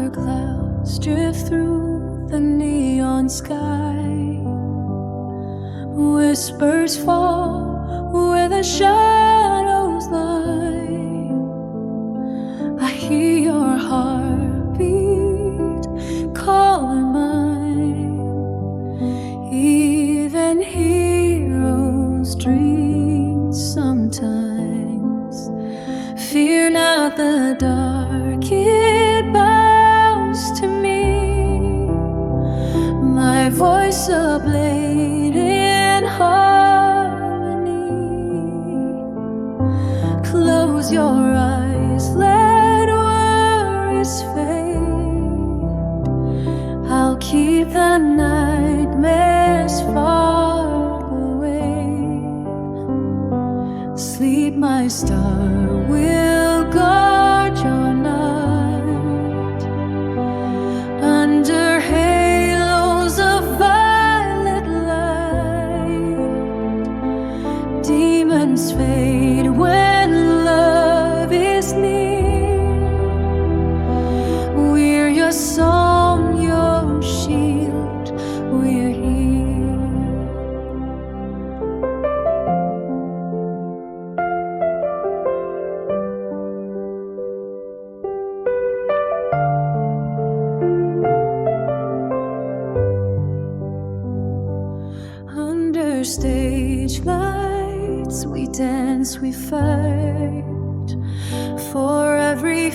silver clouds drift through the neon sky. Whispers fall where the shadows lie. I hear your heartbeat calling mine. Even heroes dream sometimes. Fear not the dark, it bows to me. My voice a blade in harmony. Close your eyes, let worries fade. I'll keep the nightmares far away. Sleep, my star, will guard your night. Under halos of violet light, demons fade when love is near. We're your song, your shield, we're here. Under stage lights, we dance, we fight. For every